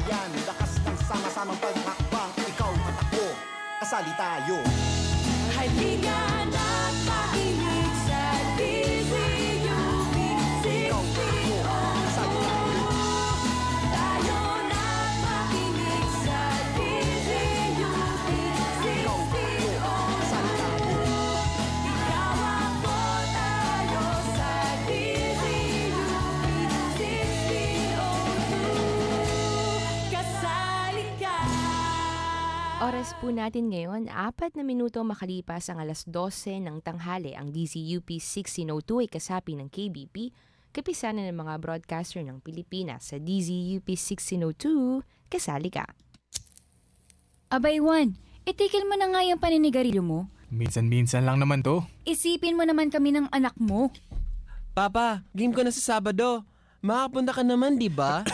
bayan, lakas ng sama-samang paghakbang. Ikaw at ako, kasali tayo. Halika na't makinig sa DZUP 60 Tayo na't makinig sa DZUP 60 Ikaw ako tayo sa DZUP 60 Kasali ka. Oras po natin ngayon, 4 na minuto makalipas ang alas 12 ng tanghali. Ang DZUP 1602 ay kasapi ng KBP, kapisanan ng mga broadcaster ng Pilipinas. Sa DZUP 1602, kasali ka. Abay, Juan, itigil mo na nga yung paninigarilyo mo. Minsan-minsan lang naman to. Isipin mo naman kami ng anak mo. Papa, game ko na sa Sabado. Makapunta ka naman, di ba?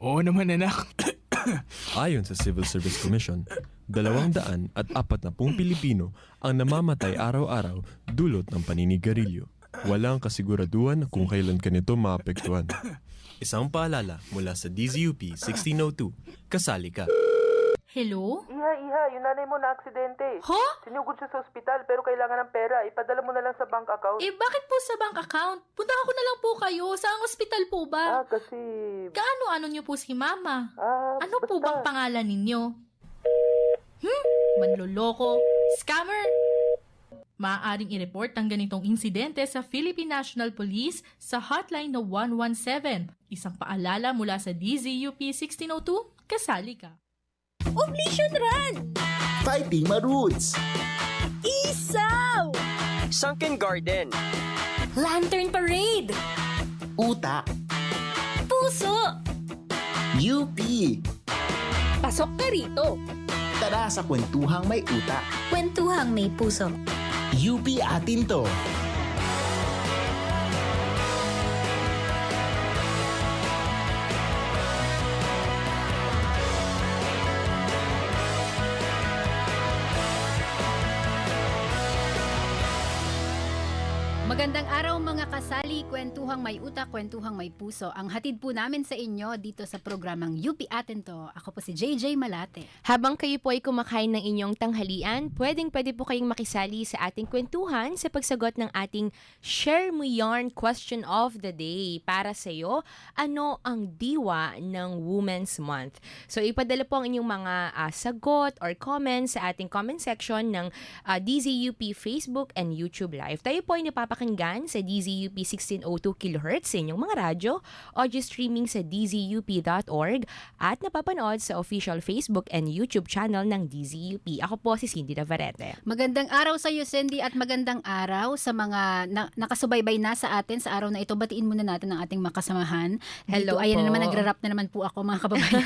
Oo naman anak. Ayon sa Civil Service Commission, 240 Pilipino ang namamatay araw-araw dulot ng paninigarilyo. Walang kasiguraduhan kung kailan ka nito maapektuhan. Isang paalala mula sa DZUP 1602. Kasali ka. Hello? Iha, yung nanay mo na aksidente. Ha? Sinugod siya sa ospital pero kailangan ng pera. Ipadala mo na lang sa bank account. Bakit po sa bank account? Puntahan ko na lang po kayo. Saang ospital po ba? Kasi... Kaano-ano niyo po si Mama? Ano po basta. bang pangalan ninyo? Manloloko? Scammer? Maaaring i-report ang ganitong insidente sa Philippine National Police sa hotline na 117. Isang paalala mula sa DZUP 1602. Kasali ka. Oblation Run! Fighting Maroots! Isaw! Sunken Garden. Lantern Parade! Uta! Puso! UP! Pasok ka rito! Tara sa kwentuhang may uta. Kwentuhang may puso. UP atin to! Magandang araw mga kasali, kwentuhang may utak, kwentuhang may puso. Ang hatid po namin sa inyo dito sa programang UP Atin To. Ako po si JJ Malate. Habang kayo po ay kumakain ng inyong tanghalian, pwede po kayong makisali sa ating kwentuhan sa pagsagot ng ating Share Mo Yarn Question of the Day. Para sa iyo, ano ang diwa ng Women's Month? So ipadala po ang inyong mga sagot or comments sa ating comment section ng DZUP Facebook and YouTube Live. Tayo po ay napapakinggan sa DZUP 1602 kHz sa inyong mga radyo, audio streaming sa dzup.org at napapanood sa official Facebook and YouTube channel ng DZUP. Ako po si Cindy Navarrete. Magandang araw sa iyo, Cindy, at magandang araw sa mga nakasubaybay na sa atin sa araw na ito. Batiin muna natin ang ating mga kasamahan. Hello dito, ayan po. na naman, nagra-rap na naman po ako, mga kababayan.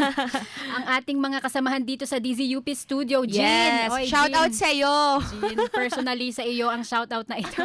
Ang ating mga kasamahan dito sa DZUP Studio, Jean. Yes! Oy, Shout Jean. out sa iyo! Jean, personally sa iyo ang shout out na ito.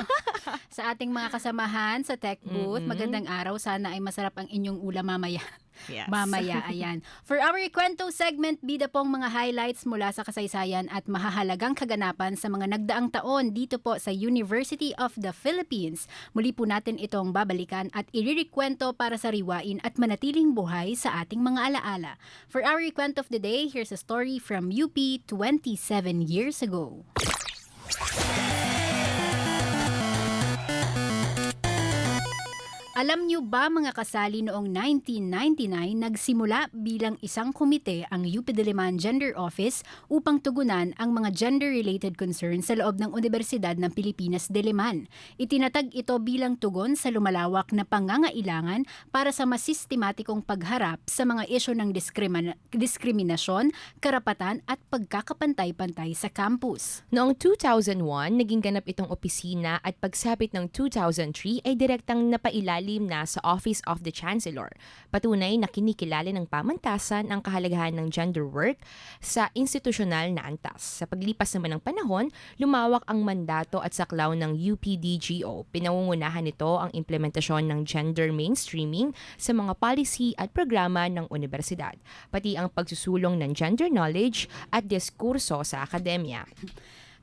Sa ating mga kasamahan sa Tech Booth, magandang araw. Sana ay masarap ang inyong ulam mamaya. Yes. Mamaya, ayan. For our kwento segment, bida pong mga highlights mula sa kasaysayan at mahahalagang kaganapan sa mga nagdaang taon dito po sa University of the Philippines. Muli po natin itong babalikan at iririkwento para sariwain at manatiling buhay sa ating mga alaala. For our kwento of the day, here's a story from UP 27 years ago. Alam niyo ba mga kasali, noong 1999 nagsimula bilang isang komite ang UP Diliman Gender Office upang tugunan ang mga gender-related concerns sa loob ng Universidad ng Pilipinas Diliman. Itinatag ito bilang tugon sa lumalawak na pangangailangan para sa mas sistematikong pagharap sa mga isyu ng diskriminasyon, karapatan at pagkakapantay-pantay sa campus. Noong 2001, naging ganap itong opisina at pagsapit ng 2003 ay direktang napailalim na sa Office of the Chancellor. Patunay na kinikilala ng pamantasan ang kahalagahan ng gender work sa institusyonal na antas. Sa paglipas naman ng panahon, lumawak ang mandato at saklaw ng UPDGO. Pinangungunahan nito ang implementasyon ng gender mainstreaming sa mga policy at programa ng universidad, pati ang pagsusulong ng gender knowledge at diskurso sa akademya.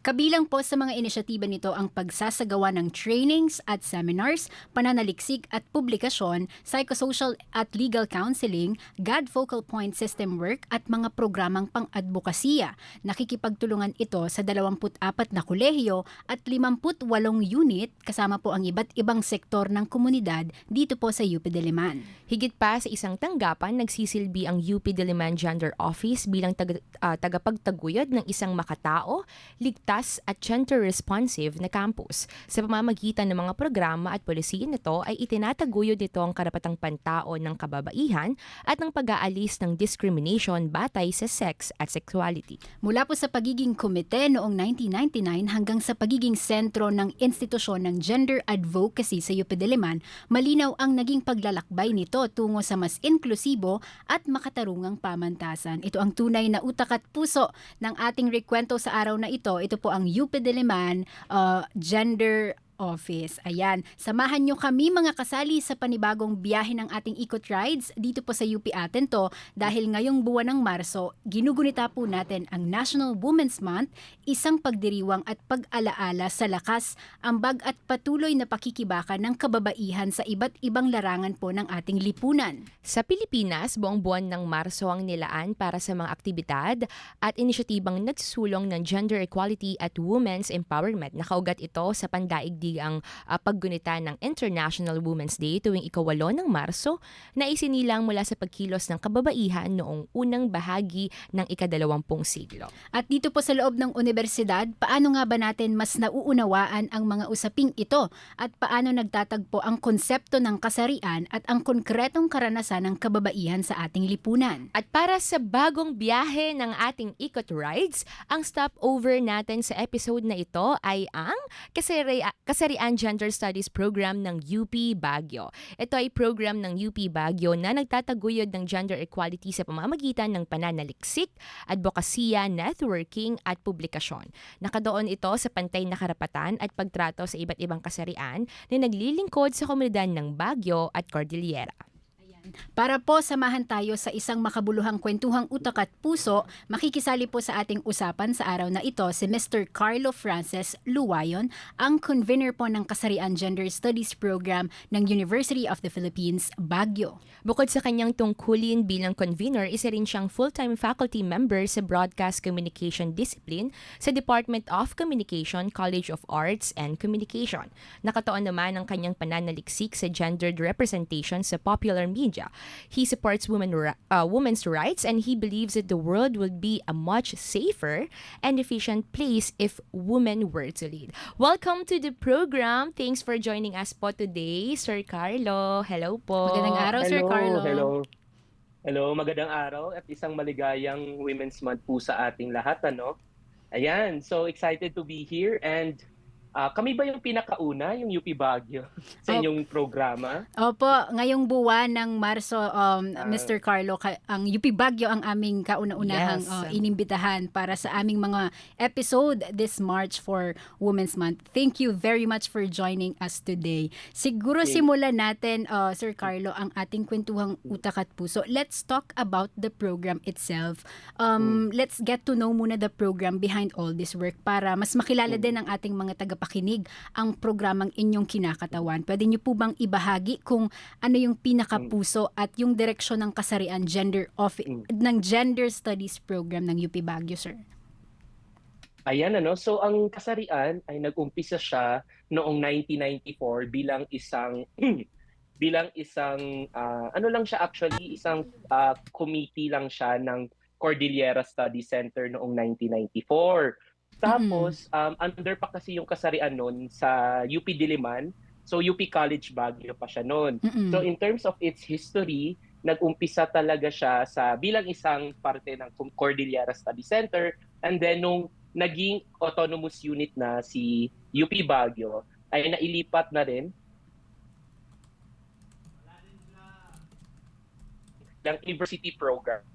Kabilang po sa mga inisyatiba nito ang pagsasagawa ng trainings at seminars, pananaliksik at publikasyon, psychosocial at legal counseling, God Focal Point System work at mga programang pang-advokasya. Nakikipagtulungan ito sa 24 na kolehiyo at 58 unit kasama po ang iba't ibang sektor ng komunidad dito po sa UP Diliman. Higit pa sa isang tanggapan, nagsisilbi ang UP Diliman Gender Office bilang tagapagtaguyod ng isang makatao, ligtas at gender-responsive na campus. Sa pamamagitan ng mga programa at polisiya nito ay itinataguyod nito ang karapatang pantao ng kababaihan at ng pag-aalis ng discrimination batay sa sex at sexuality. Mula po sa pagiging komite noong 1999 hanggang sa pagiging sentro ng institusyon ng gender advocacy sa UP Diliman, malinaw ang naging paglalakbay nito tungo sa mas inklusibo at makatarungang pamantasan. Ito ang tunay na utak at puso ng ating rekwento sa araw na ito. Ito po ang UP Diliman Gender Office. Ayan, samahan nyo kami mga kasali sa panibagong biyahe ng ating Ikot Rides dito po sa UP Aten to dahil ngayong buwan ng Marso, ginugunita po natin ang National Women's Month, isang pagdiriwang at pag-alaala sa lakas, ambag at patuloy na pakikibaka ng kababaihan sa iba't ibang larangan po ng ating lipunan. Sa Pilipinas, buong buwan ng Marso ang nilaan para sa mga aktibidad at inisyatibang nagsusulong ng gender equality at women's empowerment. Nakaugat ito sa pandaigdig ang paggunita ng International Women's Day tuwing ika-8 ng Marso na isinilang mula sa pagkilos ng kababaihan noong unang bahagi ng ika-20 siglo. At dito po sa loob ng universidad, paano nga ba natin mas nauunawaan ang mga usaping ito at paano nagtatagpo ang konsepto ng kasarian at ang konkretong karanasan ng kababaihan sa ating lipunan? At para sa bagong biyahe ng ating Ikot Rides, ang stopover natin sa episode na ito ay ang Kasarian Gender Studies Program ng UP Baguio. Ito ay program ng UP Baguio na nagtataguyod ng gender equality sa pamamagitan ng pananaliksik, advokasya, networking at publikasyon. Nakadoon ito sa pantay na karapatan at pagtrato sa iba't ibang kasarian na naglilingkod sa komunidad ng Baguio at Cordillera. Para po samahan tayo sa isang makabuluhang kwentuhang utak at puso, makikisali po sa ating usapan sa araw na ito si Mr. Carlo Frances Luwayon, ang convener po ng Kasarian Gender Studies Program ng University of the Philippines, Baguio. Bukod sa kanyang tungkulin bilang convener, isa rin siyang full-time faculty member sa Broadcast Communication Discipline sa Department of Communication, College of Arts and Communication. Nakatuon naman ang kanyang pananaliksik sa gendered representation sa popular media. He supports women's rights and he believes that the world would be a much safer and efficient place if women were to lead. Welcome to the program. Thanks for joining us po today, Sir Carlo. Hello po. Magandang araw, Sir Carlo. Hello, magandang araw at isang maligayang Women's Month po sa ating lahat, ano? Ayan, so excited to be here and kami ba yung pinakauna, yung UP Baguio, sa inyong programa? Opo, ngayong buwan ng Marso, Mr. Carlo, ang UP Baguio ang aming kauna-unahang inimbitahan para sa aming mga episode this March for Women's Month. Thank you very much for joining us today. Siguro simulan natin, Sir Carlo, ang ating kwentuhang utak at puso. Let's talk about the program itself. Let's get to know muna the program behind all this work para mas makilala din ang ating mga tagapakinig ang programang inyong kinakatawan. Pwede niyo po bang ibahagi kung ano yung pinakapuso at yung direksyon ng Kasarian ng Gender Studies Program ng UP Baguio, sir? Ayan, ano, so ang Kasarian ay nag-umpisa siya noong 1994 bilang isang ano lang siya actually, isang committee lang siya ng Cordillera Study Center noong 1994. Tapos, under pa kasi yung Kasarian noon sa UP Diliman, so UP College Baguio pa siya noon. So in terms of its history, nag-umpisa talaga siya bilang isang parte ng Cordillera Study Center, and then nung naging autonomous unit na si UP Baguio, ay nailipat na rin ng university program.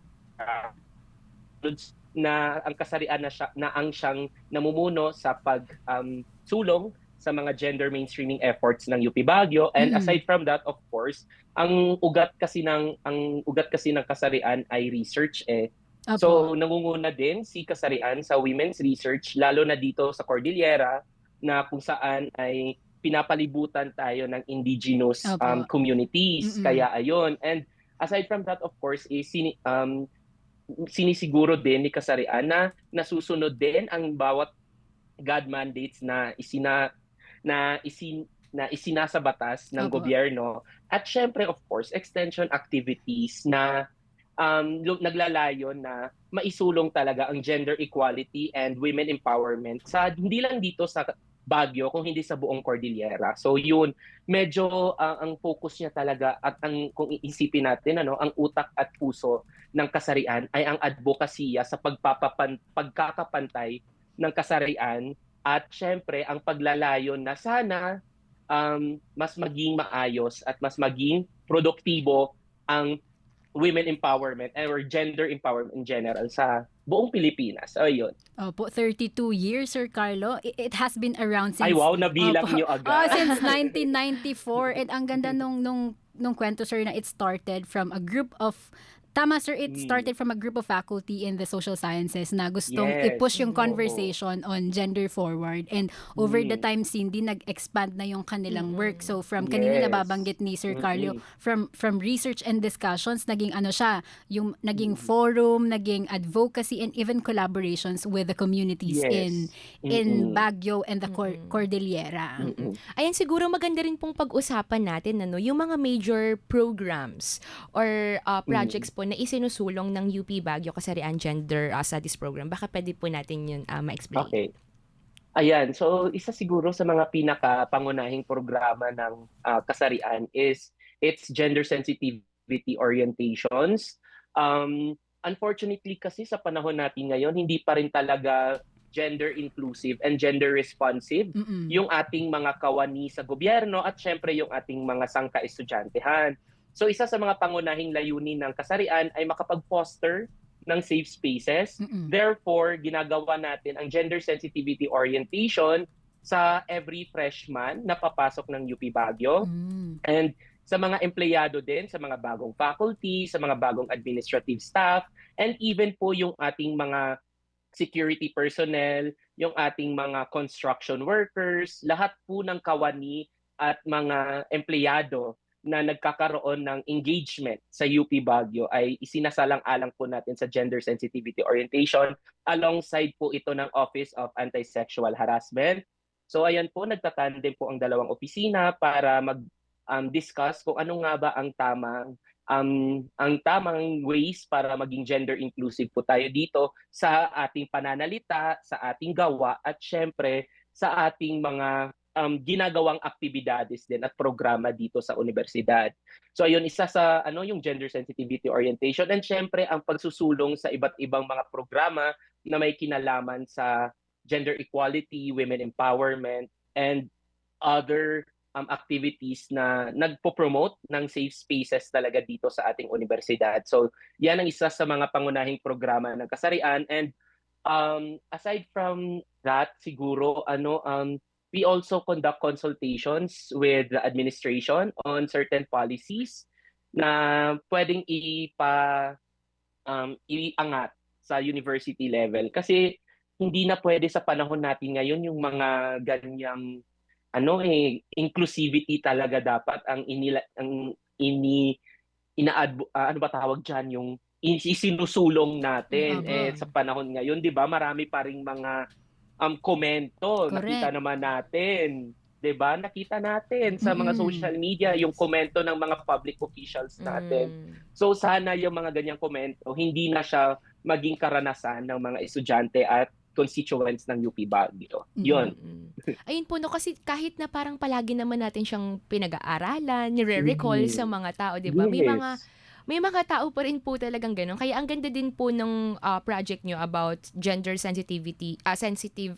Na ang Kasarian na ang siyang namumuno sa pagsulong sa mga gender mainstreaming efforts ng UP Baguio, and aside from that, of course, ang ugat kasi ng Kasarian ay research Opo. So nangunguna din si kasarian sa women's research, lalo na dito sa Cordillera, na kung saan ay pinapalibutan tayo ng indigenous Opo. communities. Mm-mm. Kaya ayun. And aside from that, of course, is sinisiguro din ni kasarian na nasusunod din ang bawat God mandates na isinasa batas ng Opo. gobyerno. At syempre, of course, extension activities na naglalayon na maisulong talaga ang gender equality and women empowerment sa hindi lang dito sa Baguio kung hindi sa buong Cordillera. So yun, medyo ang focus niya talaga at kung iisipin natin ang utak at puso ng kasarian ay ang advokasya sa pagkakapantay ng kasarian at syempre ang paglalayon na sana mas maging maayos at mas maging produktibo ang women empowerment or gender empowerment in general sa buong Pilipinas. Ayun. Opo, 32 years, Sir Carlo. It has been around since... Ay wow, nabilang Opo. niyo agad. Since 1994. And ang ganda nung kwento, sir, na it started from a group of... Tama, sir, it started from a group of faculty in the social sciences na gustong Yes. i-push yung conversation on gender forward. And over the time, Cindy, nag-expand na yung kanilang work. So from kanina Yes. nababanggit ni Sir Carlo, from research and discussions, naging siya, yung naging forum, naging advocacy, and even collaborations with the communities Yes. in Baguio and the Cordillera. Ayan, siguro maganda rin pong pag-usapan natin yung mga major programs or projects po na isinusulong ng UP Baguio Kasarian Gender Studies Program. Baka pwede po natin yun ma-explain. Okay. Ayan, so isa siguro sa mga pinaka-pangunahing programa ng kasarian is its gender sensitivity orientations. Unfortunately kasi sa panahon natin ngayon, hindi pa rin talaga gender inclusive and gender responsive yung ating mga kawani sa gobyerno at syempre yung ating mga sangka-estudyantehan. So isa sa mga pangunahing layunin ng kasarian ay makapag-foster ng safe spaces. Therefore, ginagawa natin ang gender sensitivity orientation sa every freshman na papasok ng UP Baguio. And sa mga empleyado din, sa mga bagong faculty, sa mga bagong administrative staff, and even po yung ating mga security personnel, yung ating mga construction workers, lahat po ng kawani at mga empleyado na nagkakaroon ng engagement sa UP Baguio ay isinasalang-alang po natin sa gender sensitivity orientation alongside po ito ng Office of Anti-Sexual Harassment. So ayan po, nagtatandem po ang dalawang opisina para mag-discuss kung ano nga ba ang tamang ways para maging gender inclusive po tayo dito sa ating pananalita, sa ating gawa at syempre sa ating mga ginagawang aktibidades din at programa dito sa universidad. So ayun, isa sa yung gender sensitivity orientation and syempre ang pagsusulong sa iba't ibang mga programa na may kinalaman sa gender equality, women empowerment, and other activities na nagpo-promote ng safe spaces talaga dito sa ating universidad. So yan ang isa sa mga pangunahing programa ng kasarian. And aside from that, siguro we also conduct consultations with the administration on certain policies na pwedeng iangat sa university level. Kasi hindi na pwede sa panahon natin ngayon yung mga ganyang inclusivity talaga dapat ang yung isinusulong natin sa panahon ngayon, 'di ba? Marami pa ring mga komento. Correct. Nakita naman natin, 'di ba? Nakita natin sa mga social media yung komento ng mga public officials natin. So sana yung mga ganyang komento hindi na siya maging karanasan ng mga estudyante at constituents ng UP Baguio. Yun. Ayun po, kasi kahit na parang palagi naman natin siyang pinag-aaralan, nire-recall sa mga tao, 'di ba? Yes. May mga tao pa rin po talagang ganun. Kaya ang ganda din po ng project nyo about gender sensitivity, sensitive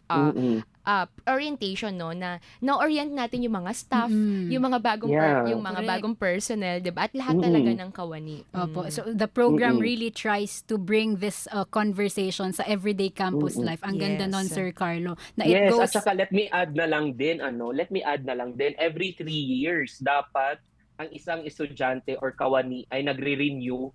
orientation, no, na na-orient natin yung mga staff, yung mga bagong yung mga bagong personnel, 'di ba? At lahat talaga ng kawani. Opo. So the program really tries to bring this conversation sa everyday campus life. Ang ganda nun, Sir Carlo. Na it goes... At saka let me add na lang din, every 3 years dapat ang isang estudyante or kawani ay nagre-renew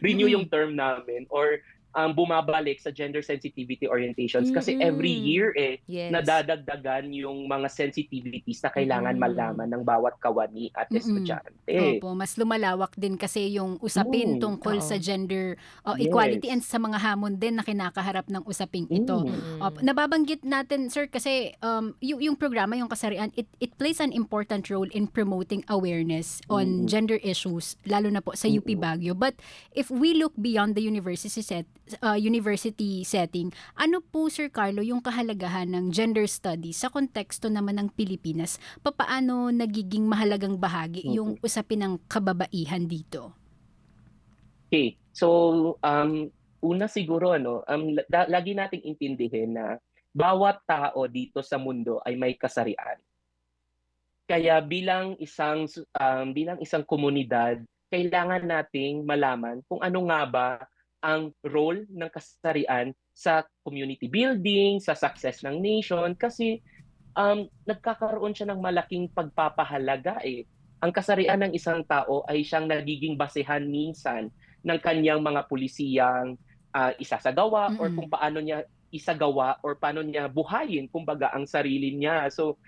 yung term namin or bumabalik sa gender sensitivity orientations kasi every year Yes. nadadagdagan yung mga sensitivities na kailangan malaman ng bawat kawani at estudyante. Opo, mas lumalawak din kasi yung usapin tungkol Oo. sa gender Yes. equality and sa mga hamon din na kinakaharap ng usaping ito. Nababanggit natin, sir, kasi yung programa, yung kasarian, it plays an important role in promoting awareness on gender issues, lalo na po sa UP Baguio. But if we look beyond the university setting, ano po, Sir Carlo, yung kahalagahan ng gender studies sa konteksto naman ng Pilipinas? Papaano nagiging mahalagang bahagi yung usapin ng kababaihan dito? Okay. So, una siguro, lagi nating intindihin na bawat tao dito sa mundo ay may kasarian. Kaya bilang isang komunidad, kailangan nating malaman kung ano nga ba ang role ng kasarian sa community building, sa success ng nation, kasi nagkakaroon siya ng malaking pagpapahalaga eh. Ang kasarian ng isang tao ay siyang nagiging basehan minsan ng kanyang mga pulisiyang isasagawa or kung paano niya isagawa or paano niya buhayin kumbaga ang sarili niya. So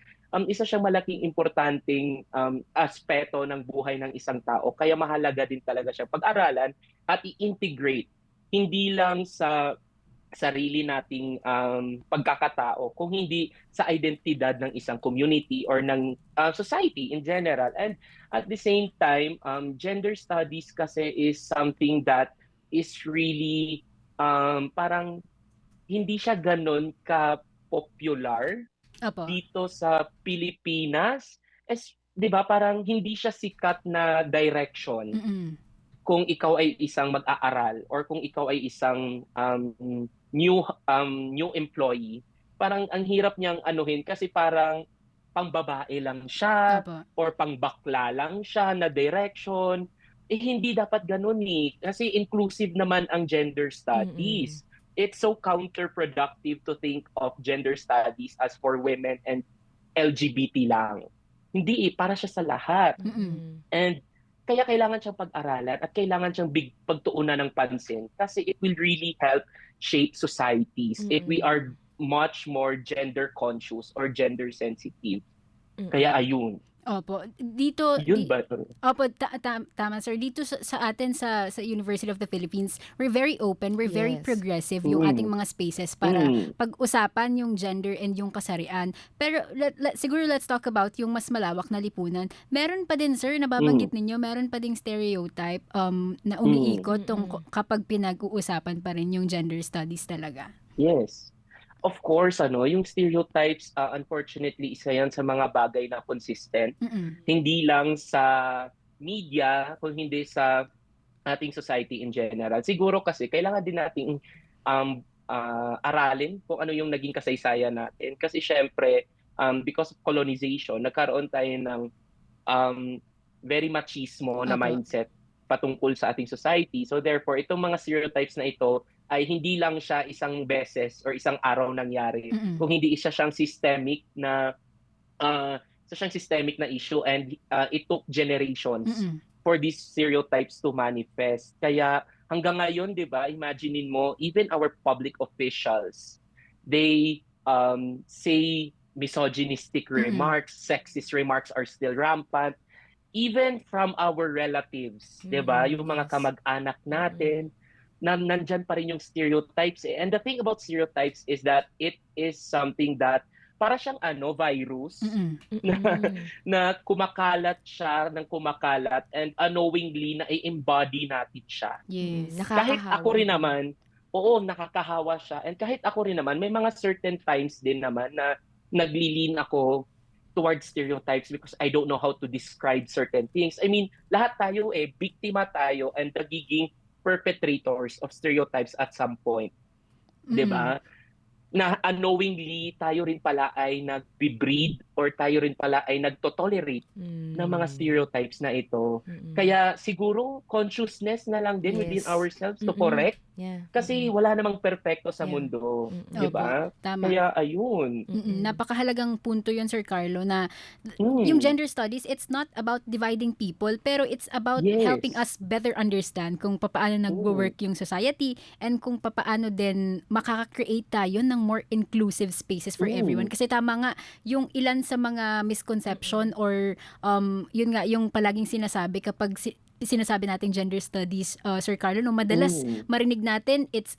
isa siyang malaking importanteng aspeto ng buhay ng isang tao. Kaya mahalaga din talaga siyang pag-aralan at i-integrate hindi lang sa sarili nating pagkakatao, kung hindi sa identidad ng isang community or ng society in general. And at the same time, gender studies kasi is something that is really parang hindi siya ganun ka-popular dito sa Pilipinas. 'Di ba, parang hindi siya sikat na direction. Kung ikaw ay isang mag-aaral or kung ikaw ay isang new employee, parang ang hirap niyang anuhin kasi parang pangbabae lang siya or pangbakla lang siya na direction. Hindi dapat ganun eh. Kasi inclusive naman ang gender studies. It's so counterproductive to think of gender studies as for women and LGBT lang. Hindi eh, para siya sa lahat. And kaya kailangan siyang pag-aralan at kailangan siyang pagtuunan ng pansin kasi it will really help shape societies if we are much more gender conscious or gender sensitive. Kaya ayun. Opo, dito Yun ba? Opo, tama sir. Dito sa atin sa University of the Philippines, we're very open, we're very progressive yung ating mga spaces para pag-usapan yung gender and yung kasarian. Pero siguro let's talk about yung mas malawak na lipunan. Meron pa din sir, nababanggit ninyo, meron pa ding stereotype na umiikot kapag pinag-uusapan pa rin yung gender studies talaga. Yes. Of course, yung stereotypes, unfortunately, isa yan sa mga bagay na consistent. Hindi lang sa media, kung hindi sa ating society in general. Siguro kasi kailangan din nating aralin kung ano yung naging kasaysayan natin. Kasi syempre, because of colonization, nagkaroon tayo ng very machismo na mindset patungkol sa ating society. So therefore, itong mga stereotypes na ito, ay hindi lang siya isang beses or isang araw nangyari, kung hindi isa siyang systemic na issue and it took generations for these stereotypes to manifest. Kaya hanggang ngayon, 'di ba, imaginein mo, even our public officials, they say misogynistic remarks, sexist remarks are still rampant, even from our relatives, 'di ba, yung mga kamag-anak natin. Nandyan pa rin yung stereotypes eh. And the thing about stereotypes is that it is something that para siyang virus na kumakalat siya ng kumakalat and unknowingly na i-embody natin siya. Yes. Kahit ako rin naman, nakakahawa siya. And kahit ako rin naman, may mga certain times din naman na naglilin ako towards stereotypes because I don't know how to describe certain things. I mean, lahat tayo biktima tayo and nagiging perpetrators of stereotypes at some point. 'Di ba? Na unknowingly tayo rin pala ay nagbe-breed or tayo rin pala ay nagto-tolerate ng mga stereotypes na ito. Kaya siguro consciousness na lang din within ourselves to correct Yeah. Kasi wala namang perpekto sa Yeah. mundo, Mm-mm. di ba? Tama. Kaya ayun. Napakahalagang punto yun, Sir Carlo, na yung gender studies, it's not about dividing people, pero it's about helping Yes. us better understand kung papaano nagwo-work yung society and kung papaano din makaka-create tayo ng more inclusive spaces for everyone. Kasi tama nga, yung ilan sa mga misconception or yun nga, yung palaging sinasabi kapag sinasabi natin gender studies, Sir Carlo, no, madalas marinig natin it's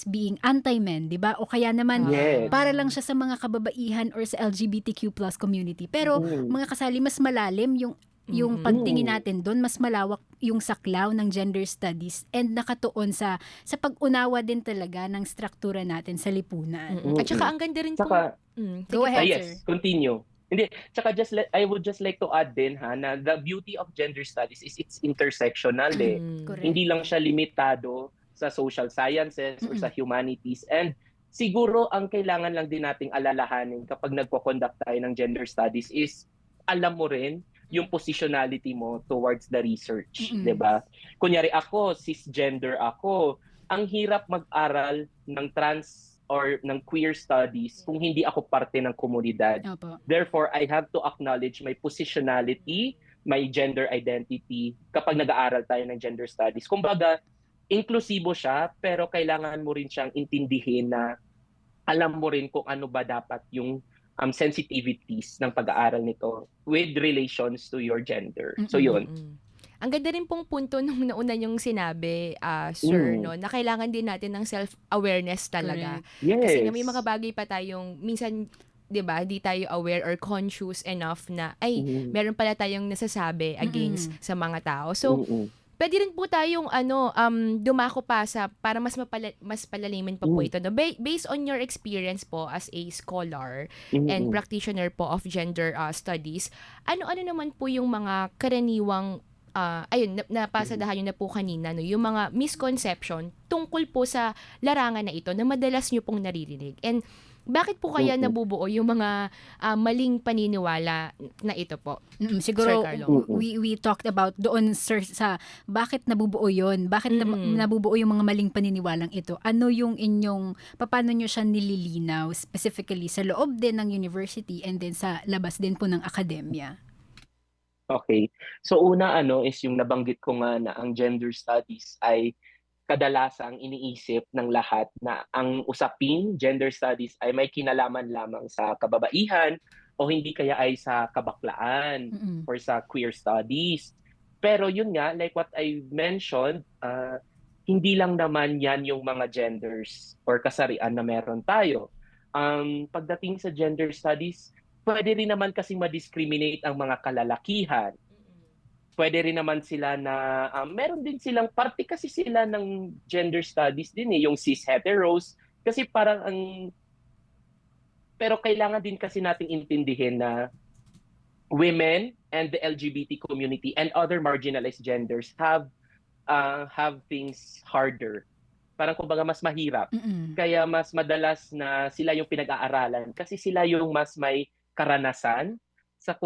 being anti-men, di ba? O kaya naman Yes. para lang siya sa mga kababaihan or sa LGBTQ+ community. Pero mga kasali, mas malalim yung pagtingin natin doon, mas malawak yung saklaw ng gender studies and nakatuon sa pag-unawa din talaga ng struktura natin sa lipunan. At saka ang ganda rin Tsaka, Go ahead, yes, sir. continue. Hindi, tsaka I would just like to add din na the beauty of gender studies is it's intersectional eh. Correct. Hindi lang siya limitado sa social sciences or sa humanities. And siguro ang kailangan lang din nating alalahanin kapag nagko-conduct tayo ng gender studies is alam mo rin yung positionality mo towards the research, 'di ba? Kunyari ako, cisgender ako, ang hirap mag-aral ng trans or ng queer studies kung hindi ako parte ng komunidad. Opo. Therefore, I have to acknowledge my positionality, my gender identity kapag nag-aaral tayo ng gender studies. Kumbaga, inklusibo siya, pero kailangan mo rin siyang intindihin na alam mo rin kung ano ba dapat yung sensitivities ng pag-aaral nito with relations to your gender. So yun. Ang ganda rin pong punto nung nauna yung sinabi, sir, no, na kailangan din natin ng self-awareness talaga. Yes. Kasi nga may mga bagay pa tayong minsan, 'di ba, di tayo aware or conscious enough na meron pala tayong nasasabi against sa mga tao. So pwede rin po tayong dumako pa sa para mas palalimin pa po ito, no. Based on your experience po as a scholar and practitioner po of gender studies, ano-ano naman po yung mga karaniwang napasadahan nyo na po kanina, no, yung mga misconception tungkol po sa larangan na ito na madalas nyo pong naririnig. And bakit po kaya nabubuo yung mga maling paniniwala na ito po? Siguro, Sir Carlo. we talked about doon, sir, sa bakit nabubuo yun? Bakit nabubuo yung mga maling paniniwalang ito? Ano yung paano nyo siya nililinaw specifically sa loob din ng university and then sa labas din po ng akademya? Okay. So una is yung nabanggit ko nga na ang gender studies ay kadalasang iniisip ng lahat na ang usaping gender studies ay may kinalaman lamang sa kababaihan o hindi kaya ay sa kabaklaan or sa queer studies. Pero yun nga, like what I mentioned, hindi lang naman yan yung mga genders or kasarian na meron tayo. Pagdating sa gender studies, pwede rin naman kasi ma-discriminate ang mga kalalakihan. Pwede rin naman sila na, meron din silang, parte kasi sila ng gender studies din yung cis-heteros. Kasi parang pero kailangan din kasi nating intindihin na women and the LGBT community and other marginalized genders have things harder. Parang kumbaga mas mahirap. Kaya mas madalas na sila yung pinag-aaralan kasi sila yung mas may karanasan sa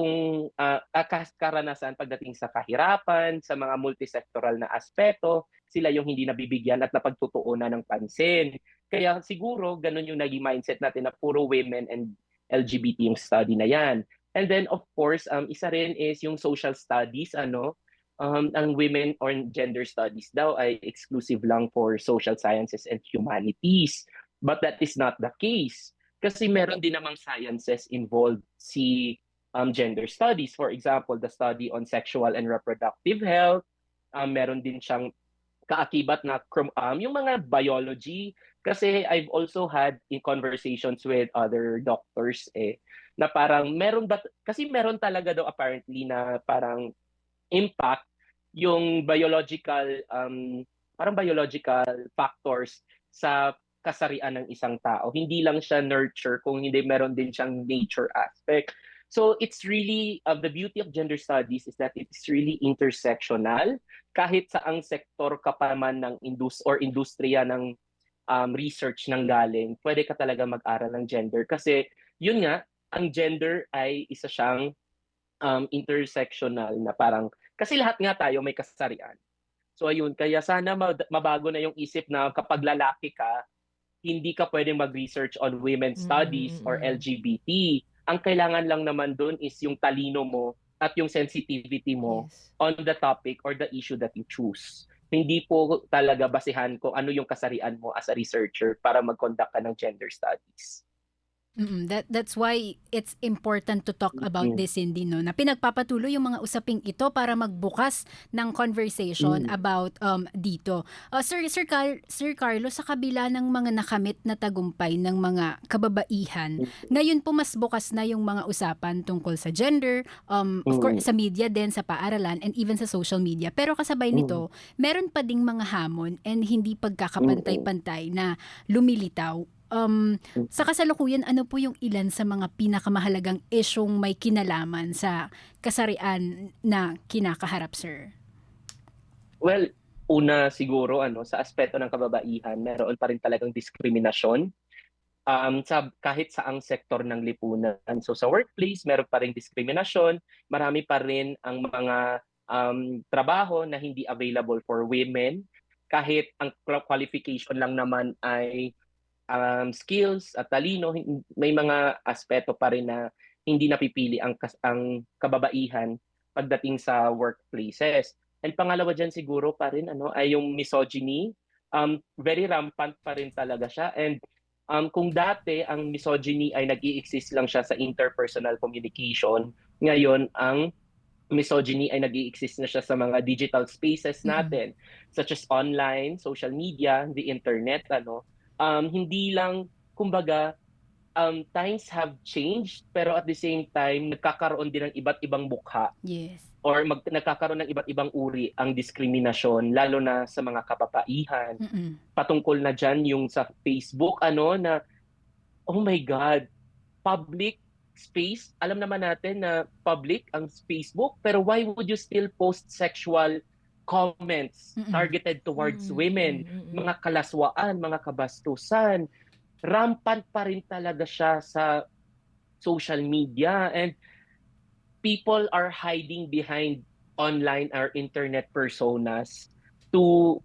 karanasan pagdating sa kahirapan, sa mga multisectoral na aspeto, sila yung hindi nabibigyan at napagtutuunan ng pansin. Kaya siguro ganun yung naging mindset natin na puro women and LGBT yung study na yan. And then of course, isa rin is yung social studies, ang women or gender studies daw ay exclusive lang for social sciences and humanities. But that is not the case. Kasi meron din namang sciences involved si gender studies. For example, the study on sexual and reproductive health. Meron din siyang kaakibat na yung mga biology. Kasi I've also had in conversations with other doctors na parang meron talaga daw apparently na parang impact yung biological factors sa kasarian ng isang tao. Hindi lang siya nurture, kung hindi meron din siyang nature aspect. So it's really, the beauty of gender studies is that it's really intersectional. Kahit saang sektor ka pa man ng industriya ng research nang galing, pwede ka talaga mag-aral ng gender. Kasi yun nga, ang gender ay isa siyang intersectional na parang, kasi lahat nga tayo may kasarian. So ayun, kaya sana mabago na yung isip na kapag lalaki ka, hindi ka pwedeng mag-research on women's studies or LGBT. Ang kailangan lang naman doon is yung talino mo at yung sensitivity mo Yes. on the topic or the issue that you choose. Hindi po talaga basehan kung ano yung kasarian mo as a researcher para mag-conduct ka ng gender studies. That's why it's important to talk about this, Cindy, no? Na pinagpapatuloy yung mga usaping ito para magbukas ng conversation about dito. Sir Carlo, sa kabila ng mga nakamit na tagumpay ng mga kababaihan, ngayon po mas bukas na yung mga usapan tungkol sa gender, of course sa media din, sa paaralan, and even sa social media. Pero kasabay nito, meron pa ding mga hamon and hindi pagkakapantay-pantay na lumilitaw. Sa kasalukuyan, ano po yung ilan sa mga pinakamahalagang isyong may kinalaman sa kasarian na kinakaharap, sir? Well, una siguro sa aspeto ng kababaihan, meron pa rin talagang diskriminasyon kahit saang sektor ng lipunan. So sa workplace, meron pa rin diskriminasyon, marami pa rin ang mga trabaho na hindi available for women, kahit ang qualification lang naman ay skills at talino, may mga aspeto pa rin na hindi napipili ang kababaihan pagdating sa workplaces. And pangalawa dyan siguro pa rin ay yung misogyny. Very rampant pa rin talaga siya. And kung dati ang misogyny ay nag-i-exist lang siya sa interpersonal communication, ngayon ang misogyny ay nag-i-exist na siya sa mga digital spaces natin, such as online, social media, the internet, hindi lang, kumbaga, times have changed, pero at the same time, nagkakaroon din ng iba't ibang mukha. Yes. Or nagkakaroon ng iba't ibang uri ang diskriminasyon, lalo na sa mga kababaihan. Patungkol na dyan yung sa Facebook, na, oh my God, public space, alam naman natin na public ang Facebook, pero why would you still post sexual comments targeted towards women, mga kalaswaan, mga kabastusan? Rampant pa rin talaga siya sa social media, and people are hiding behind online or internet personas to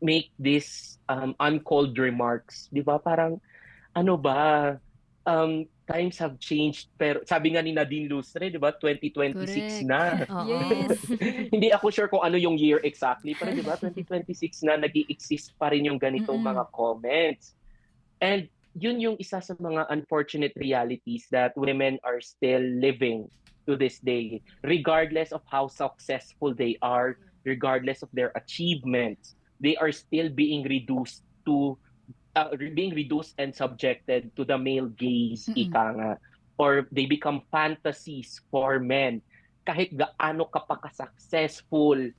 make this uncalled remarks. Di ba? Parang, times have changed, pero sabi nga ni Nadine Lustre, di ba, 2026 na. Yes. Hindi ako sure kung ano yung year exactly, pero di ba, 2026 na, nag-i-exist pa rin yung ganitong mga comments. And yun yung isa sa mga unfortunate realities that women are still living to this day, regardless of how successful they are, regardless of their achievements, they are still being reduced and subjected to the male gaze, ika nga. Or they become fantasies for men. Kahit gaano ka pa ka-successful,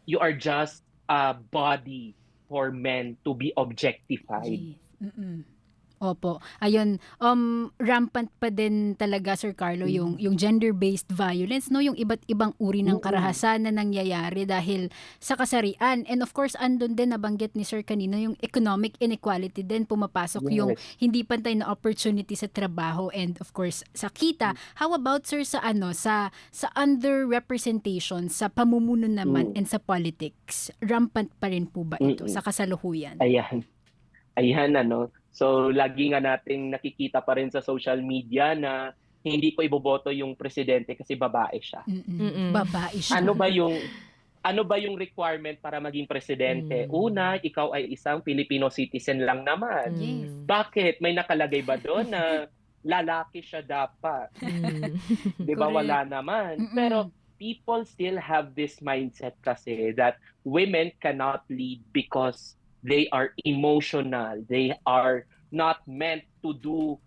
you are just a body for men to be objectified. Opo. Ayun, rampant pa din talaga, Sir Carlo, yung gender-based violence, no? Yung iba't ibang uri ng karahasan na nangyayari dahil sa kasarian. And of course, andun din, nabanggit ni Sir kanina, yung economic inequality din pumapasok, yung hindi pantay na opportunity sa trabaho and of course sa kita. How about, Sir, sa underrepresentation sa pamumuno naman and sa politics? Rampant pa rin po ba ito sa kasalukuyan? Ayan, so, lagi nga nating nakikita pa rin sa social media na hindi ko iboboto yung presidente kasi babae siya. Babae siya. Ano ba yung requirement para maging presidente? Una, ikaw ay isang Filipino citizen lang naman. Yes. Bakit? May nakalagay ba doon na lalaki siya dapat? Di ba? Wala naman. Pero people still have this mindset kasi that women cannot lead because they are emotional. They are not meant to do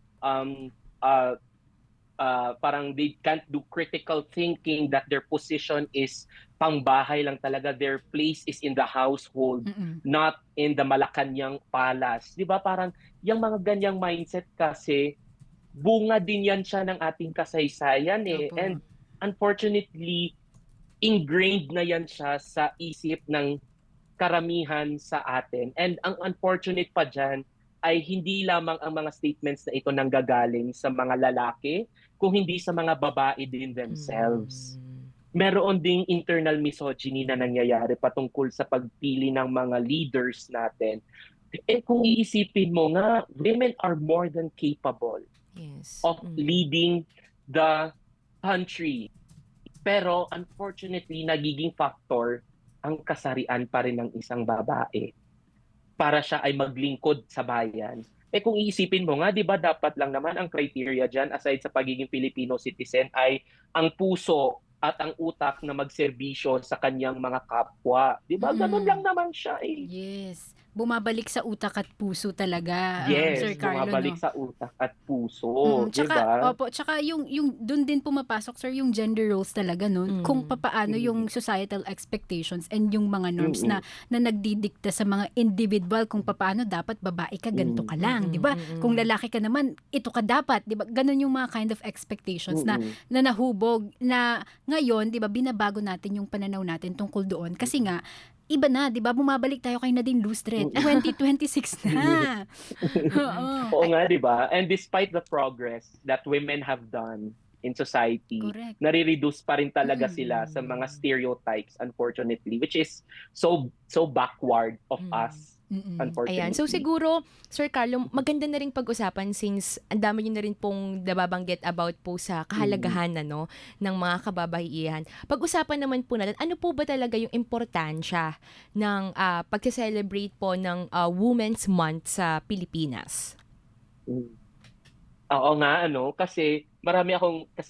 parang they can't do critical thinking, that their position is pangbahay lang talaga. Their place is in the household, not in the Malacanang Palace. 'Di ba? Parang yung mga ganyang mindset kasi bunga din yan siya ng ating kasaysayan eh. Opo. And unfortunately, ingrained na yan siya sa isip ng karamihan sa atin. And ang unfortunate pa dyan ay hindi lamang ang mga statements na ito nanggagaling sa mga lalaki, kung hindi sa mga babae din themselves. meron ding internal misogyny na nangyayari patungkol sa pagpili ng mga leaders natin. Eh kung iisipin mo nga, women are more than capable Yes. of leading the country. Pero unfortunately, nagiging factor ang kasarian pa rin ng isang babae para siya ay maglingkod sa bayan. Eh kung iisipin mo nga, di ba dapat lang naman ang criteria dyan, aside sa pagiging Filipino citizen, ay ang puso at ang utak na magserbisyo sa kanyang mga kapwa. Di ba? Ganun lang naman siya eh. Yes. Bumabalik sa utak at puso talaga, Yes, Sir Carlo, bumabalik no? sa utak at puso. Di Tsaka, ba? opo, tsaka yung dun din pumapasok, sir, yung gender roles talaga, no? Kung papaano yung societal expectations and yung mga norms na nagdidikta sa mga individual kung papaano dapat babae ka, ganito ka lang, di ba? Kung lalaki ka naman, ito ka dapat, di ba? Ganun yung mga kind of expectations na nahubog, na ngayon, di ba, binabago natin yung pananaw natin tungkol doon. Kasi nga, iba na, di ba? Bumabalik tayo kay Nadine Lustre. 2026 na. Oo. Oo nga, di ba? And despite the progress that women have done in society, Correct. nare-reduce pa rin talaga sila sa mga stereotypes, unfortunately, which is so backward of us, unfortunately. Ayan. So siguro, Sir Carlo, maganda na rin pag-usapan since ang dami nyo na rin pong nababanggit about po sa kahalagahan ng mga kababaihan. Pag-usapan naman po natin, ano po ba talaga yung importansya ng pag-celebrate po ng Women's Month sa Pilipinas? Oo nga, kasi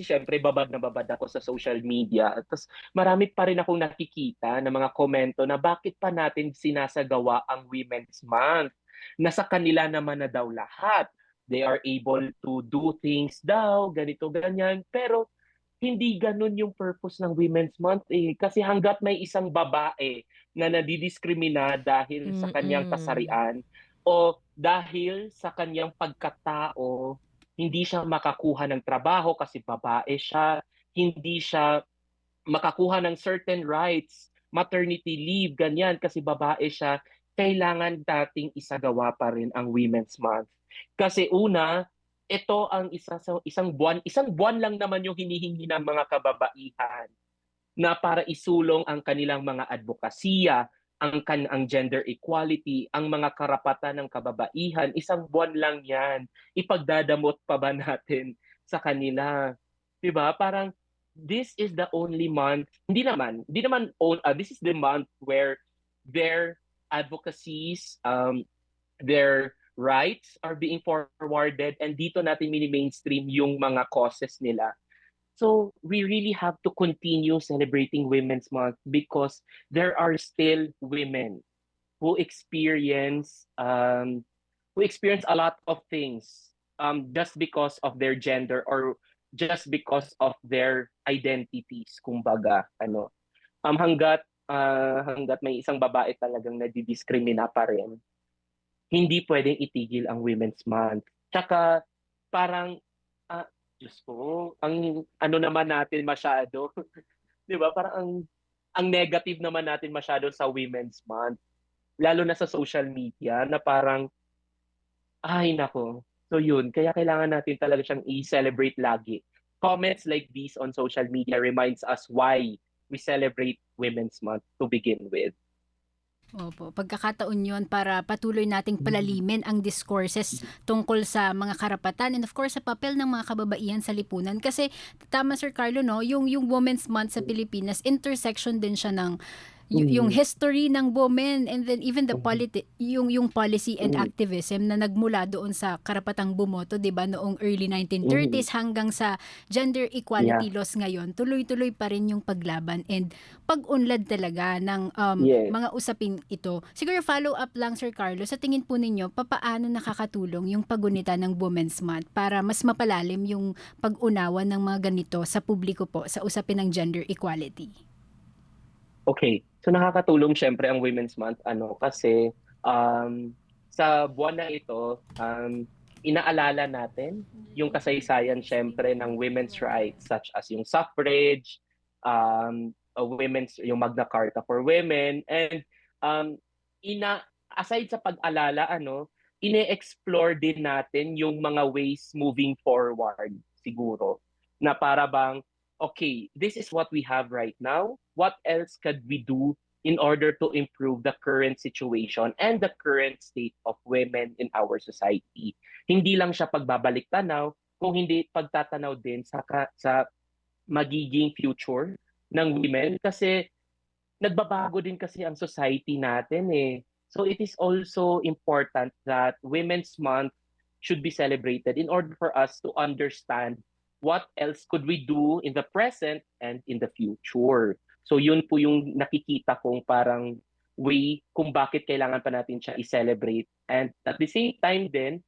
syempre babad na babad ako sa social media. Tapos marami pa rin akong nakikita na mga komento na bakit pa natin sinasagawa ang Women's Month. Nasa kanila naman na daw lahat. They are able to do things daw, ganito, ganyan. Pero hindi ganun yung purpose ng Women's Month eh. Kasi hanggat may isang babae na nadidiskrimina dahil sa kanyang kasarian o dahil sa kanyang pagkatao, hindi siya makakuha ng trabaho kasi babae siya, hindi siya makakuha ng certain rights, maternity leave, ganyan, kasi babae siya, kailangan dating isagawa pa rin ang Women's Month. Kasi una, ito ang isang buwan lang naman yung hinihingi ng mga kababaihan na para isulong ang kanilang mga advokasya, ang gender equality, ang mga karapatan ng kababaihan. Isang buwan lang yan. Ipagdadamot pa ba natin sa kanila? 'Di ba? Parang this is the only month, this is the month where their advocacies, their rights are being forwarded, and dito natin mini-mainstream yung mga causes nila. So we really have to continue celebrating Women's Month because there are still women who experience a lot of things just because of their gender or just because of their identities, kumbaga. Hanggat may isang babae talagang nadidiskrimina pa rin, hindi pwedeng itigil ang Women's Month. Tsaka parang Diyos ko, ang naman natin masyado, 'di ba? Parang ang negative naman natin masyado sa Women's Month, lalo na sa social media na parang ay nako. So yun, kaya kailangan natin talaga siyang i-celebrate lagi. Comments like these on social media reminds us why we celebrate Women's Month to begin with. Opo, pagkakataon yun para patuloy nating palalimin ang discourses tungkol sa mga karapatan and of course sa papel ng mga kababaihan sa lipunan. Kasi tama Sir Carlo, no, yung Women's Month sa Pilipinas, intersection din siya ng yung history ng women and then even the yung policy and activism na nagmula doon sa karapatang bumoto, 'di ba, noong early 1930s hanggang sa gender equality laws ngayon. Tuloy-tuloy pa rin yung paglaban and pag-unlad talaga ng mga usaping ito. Siguro follow up lang Sir Carlos, sa tingin po ninyo papaano nakakatulong yung paggunita ng Women's Month para mas mapalalim yung pag-unawa ng mga ganito sa publiko po sa usapin ng gender equality? Okay. So nakakatulong syempre ang Women's Month kasi sa buwan na ito inaalala natin yung kasaysayan syempre ng women's rights such as yung suffrage, yung Magna Carta for Women, and aside sa pag-alala ine-explore din natin yung mga ways moving forward siguro na para bang okay, this is what we have right now. What else could we do in order to improve the current situation and the current state of women in our society? Hindi lang siya pagbabalik tanaw, kung hindi pagtatanaw din sa magiging future ng women, kasi nagbabago din kasi ang society natin eh. So it is also important that Women's Month should be celebrated in order for us to understand what else could we do in the present and in the future. So yun po yung nakikita kong parang way kung bakit kailangan pa natin siya i-celebrate. And at the same time din,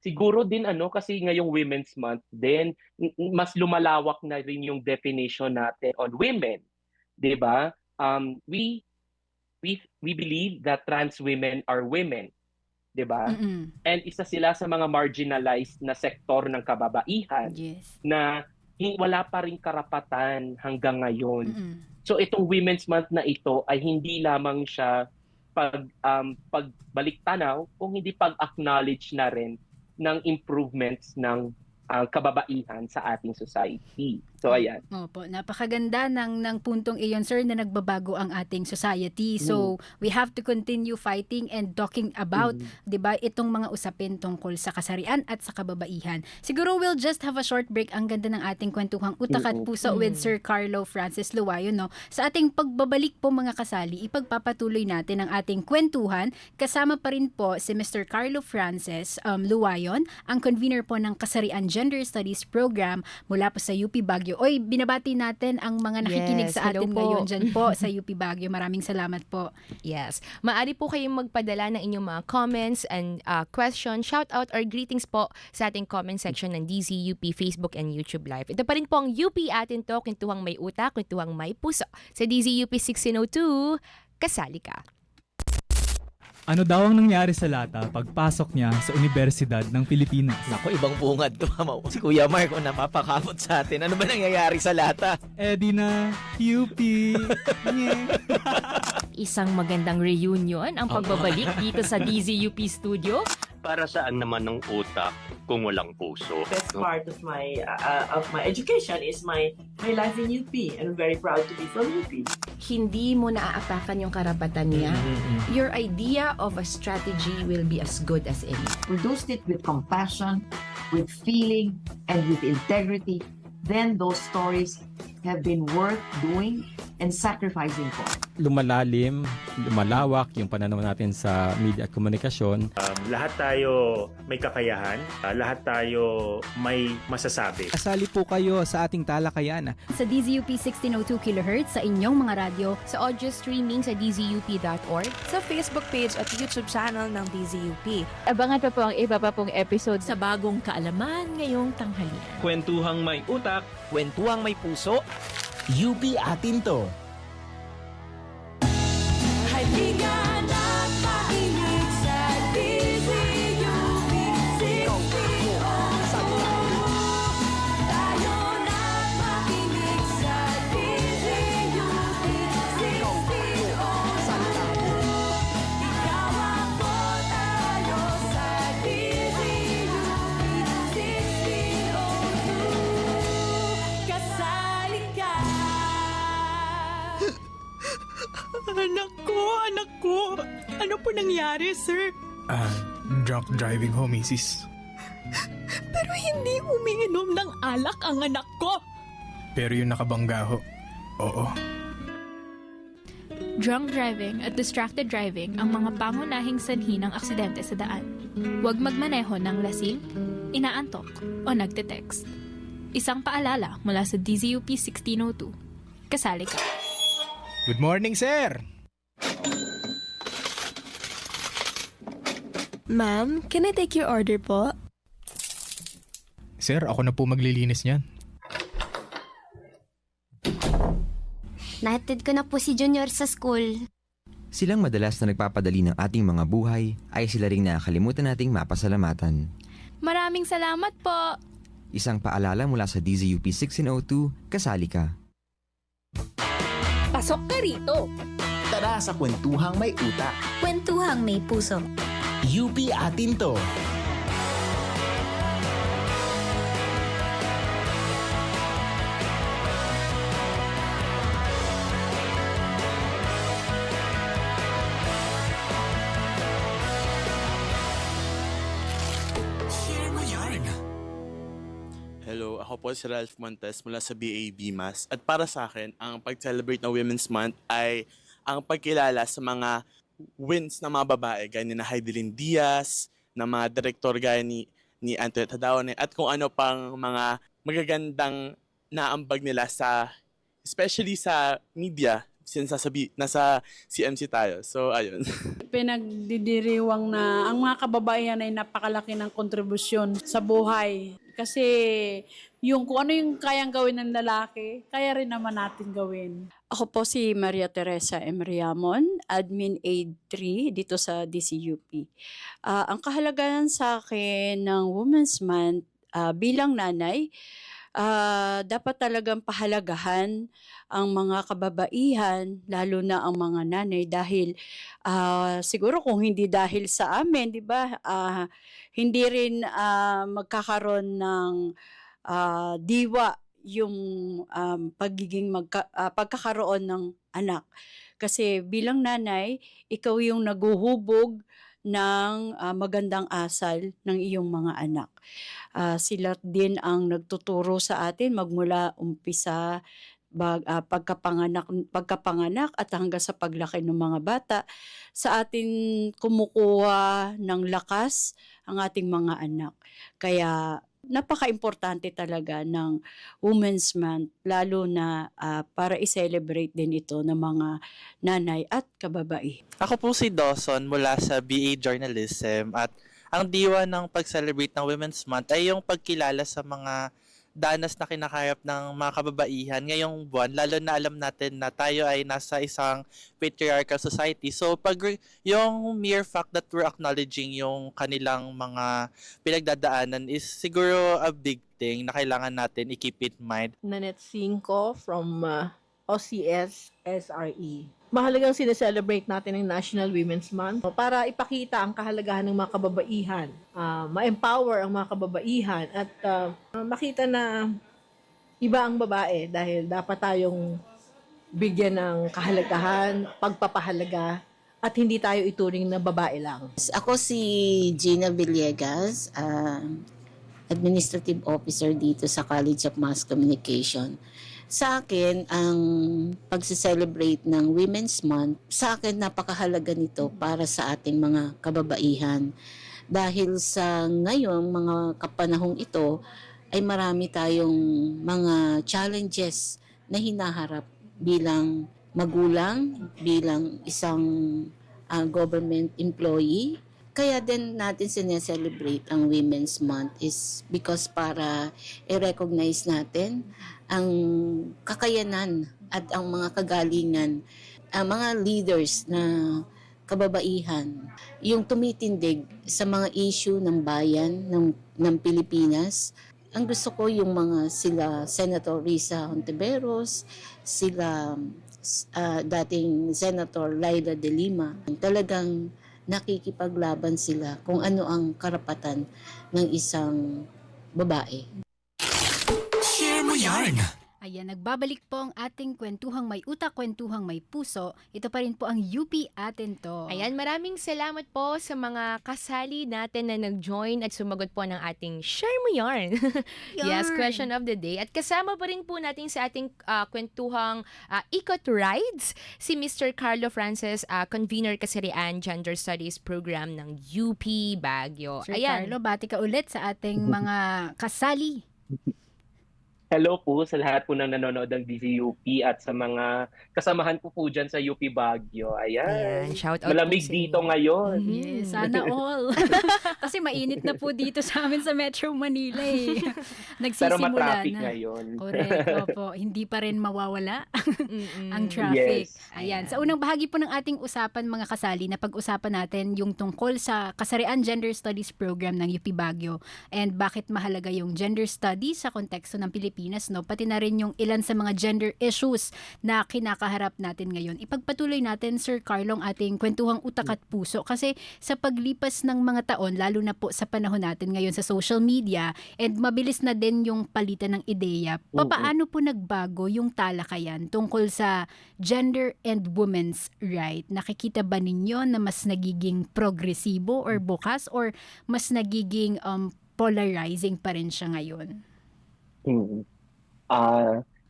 siguro din kasi ngayong Women's Month din, mas lumalawak na rin yung definition natin on women. 'Di ba? We believe that trans women are women. 'Di ba? And isa sila sa mga marginalized na sektor ng kababaihan na wala pa ring karapatan hanggang ngayon. So itong Women's Month na ito ay hindi lamang siya pagbalik tanaw, kung hindi pag-acknowledge na rin ng improvements ng kababaihan sa ating society. So ayan. Opo, napakaganda ng puntong iyon, sir, na nagbabago ang ating society. So we have to continue fighting and talking about, 'di ba, itong mga usapin tungkol sa kasarian at sa kababaihan. Siguro we'll just have a short break. Ang ganda ng ating kwentuhang utak at puso with Sir Carlo Francis Luwayo, no. Sa ating pagbabalik po mga kasali, ipagpapatuloy natin ang ating kwentuhan. Kasama pa rin po si Mr. Carlo Francis Luwayon, ang convener po ng Kasarian Gender Studies Program mula po sa UP Baguio. Oy, binabati natin ang mga nakikinig sa atin ngayon dyan po sa UP Baguio. Maraming salamat po. Yes. Maaari po kayong magpadala ng inyong mga comments and questions, shout out or greetings po sa ating comment section ng DZUP Facebook and YouTube Live. Ito pa rin po ang UP Atin To, kwentuhang may utak, kwentuhang may puso. Sa DZUP 1602, kasali ka. Ano daw ang nangyari sa Lata pagpasok niya sa Universidad ng Pilipinas? Naku, ibang bungad to. Si Kuya Mark, kung napapakamot sa atin. Ano ba nangyayari sa Lata? Di na, UP. Isang magandang reunion ang pagbabalik dito sa DZUP Studio. Para saan naman ng utak kung walang puso? Best part of my education is my life in UP, and I'm very proud to be from UP. Hindi mo naaapakan yung karapatan niya. Your idea of a strategy will be as good as any. Produced it with compassion, with feeling, and with integrity, then those stories have been worth doing and sacrificing for. Lumalalim, lumalawak yung pananaw natin sa media at komunikasyon. Lahat tayo may kakayahan, lahat tayo may masasabi. Kasali po kayo sa ating talakayan. Sa DZUP 1602 kHz sa inyong mga radyo, sa audio streaming sa dzup.org, sa Facebook page at YouTube channel ng DZUP. Abangan pa po ang iba pa pong episode sa bagong kaalaman ngayong tanghalian. Kwentuhang may utak, kwentuhang may puso, UP Atin To. Halika na makinig sa DZUP 1602. Tayo na makinig sa DZUP 1602. Ikaw ako, tayo sa DZUP 1602. Kasali ka. Anak ko, ano po nangyari, sir? Drunk driving ho, misis. Pero hindi umiinom ng alak ang anak ko. Pero yung nakabangga ho, oo. Drunk driving at distracted driving ang mga pangunahing sanhi ng aksidente sa daan. Huwag magmaneho ng lasing, inaantok o nagte-text. Isang paalala mula sa DZUP 1602. Kasali ka. Good morning, sir! Ma'am, can I take your order po? Sir, ako na po maglilinis niyan. Nahatid ko na po si Junior sa school. Silang madalas na nagpapadali ng ating mga buhay ay sila ring nakakalimutan nating mapasalamatan. Maraming salamat po! Isang paalala mula sa DZUP 1602, kasali ka. Pasok ka rito! Tara sa kwentuhang may utak. Kwentuhang may puso. UP Atin To. Hello, ako po si Ralph Montes mula sa BAB-MAS. At para sa akin, ang pag-celebrate ng Women's Month ay ang pagkilala sa mga wins ng mga babae, gaya ni Heidelin Diaz, na mga direktor gaya ni Antoinette Hadaone, at kung ano pang mga magagandang naambag nila especially sa media, since nasa CMC tayo. So, ayun. Pinagdidiriwang na ang mga kababaihan ay napakalaki ng kontribusyon sa buhay. Kasi kung ano yung kayang gawin ng lalaki, kaya rin naman natin gawin. Ako po si Maria Teresa M. Riamon, Admin Aid 3 dito sa DCUP. Ang kahalagahan sa akin ng Women's Month bilang nanay, dapat talagang pahalagahan ang mga kababaihan, lalo na ang mga nanay, dahil siguro kung hindi dahil sa amin, di ba, hindi rin magkakaroon ng diwa yung pagkakaroon ng anak. Kasi bilang nanay, ikaw yung naguhubog ng magandang asal ng iyong mga anak. Sila din ang nagtuturo sa atin magmula umpisa, pagkapanganak at hanggang sa paglaki ng mga bata. Sa atin kumukuha ng lakas ang ating mga anak. Kaya napaka-importante talaga ng Women's Month, lalo na para i-celebrate din ito ng mga nanay at kababae. Ako po si Dawson mula sa BA Journalism, at ang diwa ng pag-celebrate ng Women's Month ay yung pagkilala sa mga danas na kinakayap ng mga kababaihan ngayong buwan, lalo na alam natin na tayo ay nasa isang patriarchal society. So pag yung mere fact that we're acknowledging yung kanilang mga pinagdadaanan is siguro a big thing na kailangan natin i-keep in mind. Nanette Cinco from OCS SRE. Mahalagang sineselebrate natin ang National Women's Month para ipakita ang kahalagahan ng mga kababaihan, ma-empower ang mga kababaihan, at makita na iba ang babae dahil dapat tayong bigyan ng kahalagahan, pagpapahalaga, at hindi tayo ituring na babae lang. Ako si Gina Villegas, Administrative Officer dito sa College of Mass Communication. Sa akin, ang pagse-celebrate ng Women's Month, sa akin napakahalaga nito para sa ating mga kababaihan. Dahil sa ngayong mga kapanahong ito, ay marami tayong mga challenges na hinaharap bilang magulang, bilang isang government employee. Kaya din natin sineselebrate ang Women's Month is because para i-recognize natin ang kakayanan at ang mga kagalingan, ang mga leaders na kababaihan, yung tumitindig sa mga issue ng bayan, ng Pilipinas. Ang gusto ko yung mga sila Senator Risa Hontiveros, sila dating Senator Laila de Lima, talagang nakikipaglaban sila kung ano ang karapatan ng isang babae. Share mo yarn! Ayan, nagbabalik po ang ating kwentuhang may utak, kwentuhang may puso. Ito pa rin po ang UP Atin To. Ayan, maraming salamat po sa mga kasali natin na nag-join at sumagot po ng ating Share Mo Yarn. Yes, question of the day. At kasama pa rin po natin sa ating kwentuhang Ikot Rides, si Mr. Carlo Francis, convener kasarian Gender Studies Program ng UP Baguio. Sir Ayan. Carlo, bati ka ulit sa ating mga kasali. Hello po sa lahat po ng nanonood ng DZUP at sa mga kasamahan ko po dyan sa UP Baguio. Ayan. Shout out malamig po dito ngayon. Yes, sana all. Kasi mainit na po dito sa amin sa Metro Manila eh. Pero Nagsisimula matraffic na. ngayon. Correct, opo. Hindi pa rin mawawala ang traffic. Yes. Ayan. Sa unang bahagi po ng ating usapan mga kasali, na pag-usapan natin yung tungkol sa Kasarian Gender Studies Program ng UP Baguio and bakit mahalaga yung gender studies sa konteksto ng Pilipinas, no? Pati na rin yung ilan sa mga gender issues na kinakaharap natin ngayon. Ipagpatuloy natin, Sir Carlo, ang ating kwentuhang utak at puso kasi sa paglipas ng mga taon, lalo na po sa panahon natin ngayon sa social media, and mabilis na din yung palitan ng ideya, papaano po nagbago yung talakayan tungkol sa gender and women's right? Nakikita ba ninyo na mas nagiging progresibo or bukas or mas nagiging polarizing pa rin siya ngayon? Mm.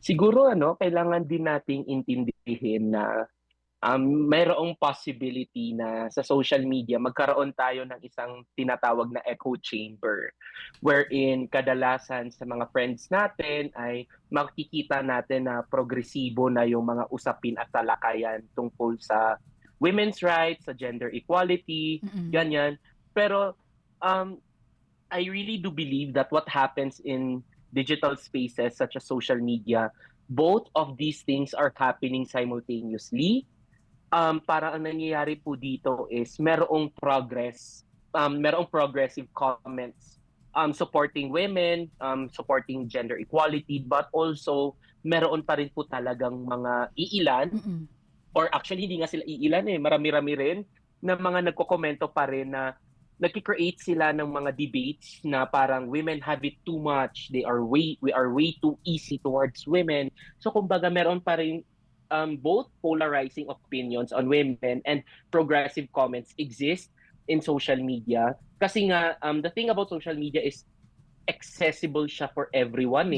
Siguro kailangan din nating intindihin na mayroong possibility na sa social media magkaroon tayo ng isang tinatawag na echo chamber wherein kadalasan sa mga friends natin ay makikita natin na progresibo na yung mga usapin at talakayan tungkol sa women's rights, sa gender equality, ganyan. Pero I really do believe that what happens in digital spaces such as social media, both of these things are happening simultaneously. Para ang nangyayari po dito is merong progressive comments supporting women, supporting gender equality, but also meron pa rin po talagang mga iilan, or actually hindi nga sila iilan marami-rami rin na mga nagkokomento pa rin na nagki-create sila ng mga debates na parang women have it too much, we are way too easy towards women. So kumbaga meron pa rin both polarizing opinions on women and progressive comments exist in social media. Kasi nga, the thing about social media is accessible siya for everyone